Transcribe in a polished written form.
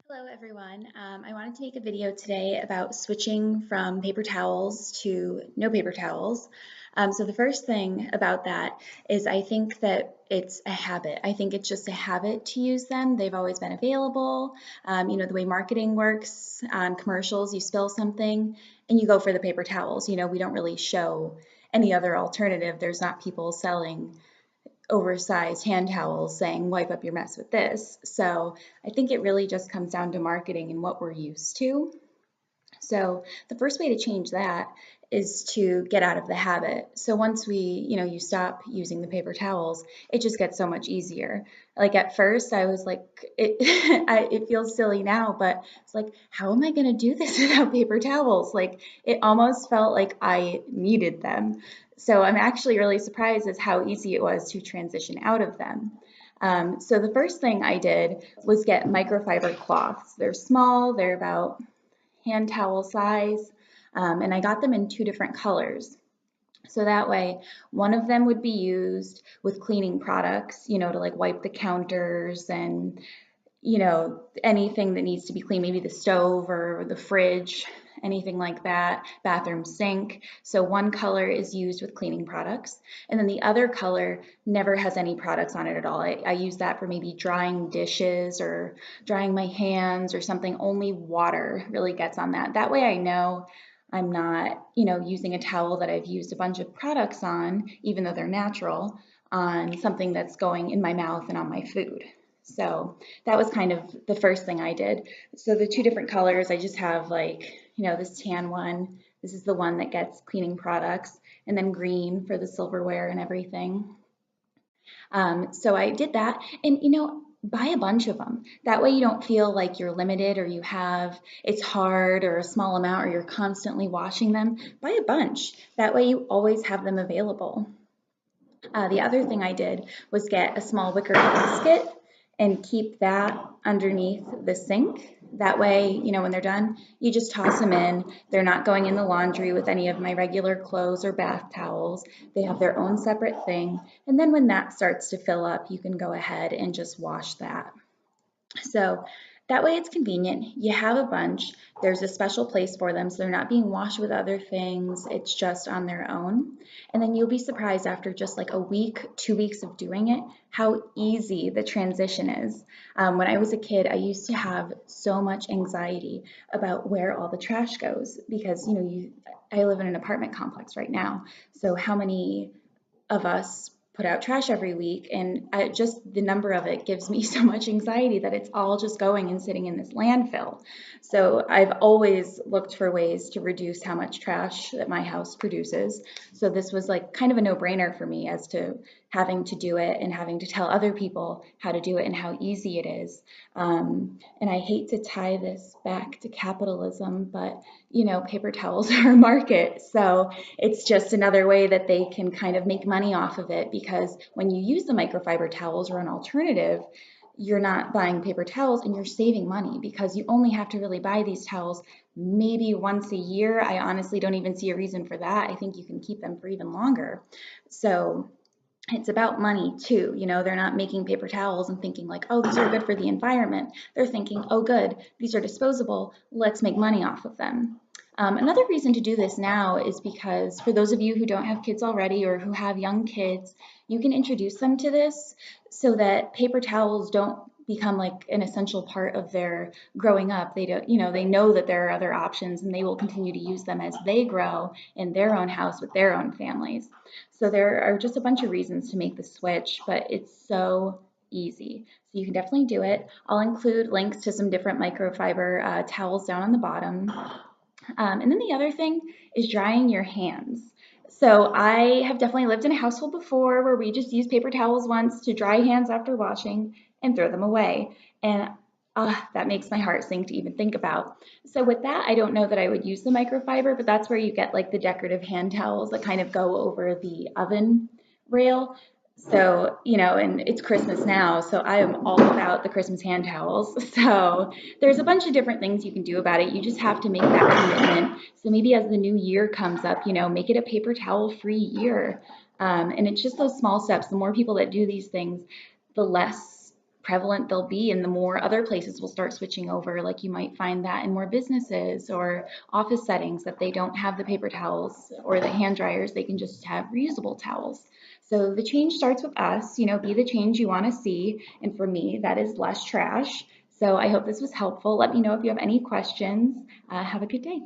Hello everyone. I wanted to make a video today about switching from paper towels to no paper towels. So the first thing about that is I think that it's a habit. I think it's just a habit to use them. They've always been available. The way marketing works on commercials, you spill something and you go for the paper towels. We don't really show any other alternative. There's not people selling oversized hand towels saying wipe up your mess with this. So I think it really just comes down to marketing and what we're used to. So the first way to change that is to get out of the habit. So once you stop using the paper towels, it just gets so much easier. Like at first I was like, it feels silly now, but it's like, how am I going to do this without paper towels? Like it almost felt like I needed them. So I'm actually really surprised as how easy it was to transition out of them. So the first thing I did was get microfiber cloths. They're small, they're about hand towel size, and I got them in two different colors. So that way, one of them would be used with cleaning products, to like wipe the counters and, anything that needs to be cleaned, maybe the stove or the fridge, anything like that, bathroom sink. So one color is used with cleaning products, and then the other color never has any products on it at all. I use that for maybe drying dishes or drying my hands or something. Only water really gets on that. That way I know I'm not, using a towel that I've used a bunch of products on, even though they're natural, on something that's going in my mouth and on my food. So that was kind of the first thing I did. So the two different colors, I just have this tan one. This is the one that gets cleaning products, and then green for the silverware and everything. So I did that, and buy a bunch of them. That way you don't feel like you're limited or it's hard or a small amount or you're constantly washing them. Buy a bunch. That way you always have them available. The other thing I did was get a small wicker basket and keep that underneath the sink. That way, when they're done, you just toss them in. They're not going in the laundry with any of my regular clothes or bath towels. They have their own separate thing. And then when that starts to fill up, you can go ahead and just wash that. So that way it's convenient. You have a bunch. There's a special place for them, so they're not being washed with other things. It's just on their own. And then you'll be surprised after just like a week, 2 weeks of doing it, how easy the transition is. When I was a kid, I used to have so much anxiety about where all the trash goes because, I live in an apartment complex right now. So how many of us put out trash every week, and just the number of it gives me so much anxiety that it's all just going and sitting in this landfill. So I've always looked for ways to reduce how much trash that my house produces. So this was like kind of a no-brainer for me as to having to do it and having to tell other people how to do it and how easy it is. And I hate to tie this back to capitalism, but paper towels are a market. So it's just another way that they can kind of make money off of it, because when you use the microfiber towels or an alternative, you're not buying paper towels and you're saving money because you only have to really buy these towels maybe once a year. I honestly don't even see a reason for that. I think you can keep them for even longer. So it's about money too. They're not making paper towels and thinking like, oh, these are good for the environment. They're thinking, oh, good, these are disposable. Let's make money off of them. Another reason to do this now is because for those of you who don't have kids already or who have young kids, you can introduce them to this so that paper towels don't become like an essential part of their growing up. They don't, they know that there are other options and they will continue to use them as they grow in their own house with their own families. So there are just a bunch of reasons to make the switch, but it's so easy. So you can definitely do it. I'll include links to some different microfiber towels down on the bottom. And then the other thing is drying your hands. So I have definitely lived in a household before where we just use paper towels once to dry hands after washing and throw them away. And that makes my heart sink to even think about. So with that, I don't know that I would use the microfiber, but that's where you get like the decorative hand towels that kind of go over the oven rail. So, and it's Christmas now, so I am all about the Christmas hand towels. So there's a bunch of different things you can do about it. You just have to make that commitment. So maybe as the new year comes up, make it a paper towel free year. And it's just those small steps. The more people that do these things, the less prevalent they'll be, and the more other places will start switching over. Like you might find that in more businesses or office settings that they don't have the paper towels or the hand dryers, they can just have reusable towels. So the change starts with us, be the change you want to see. And for me, that is less trash. So I hope this was helpful. Let me know if you have any questions. Have a good day.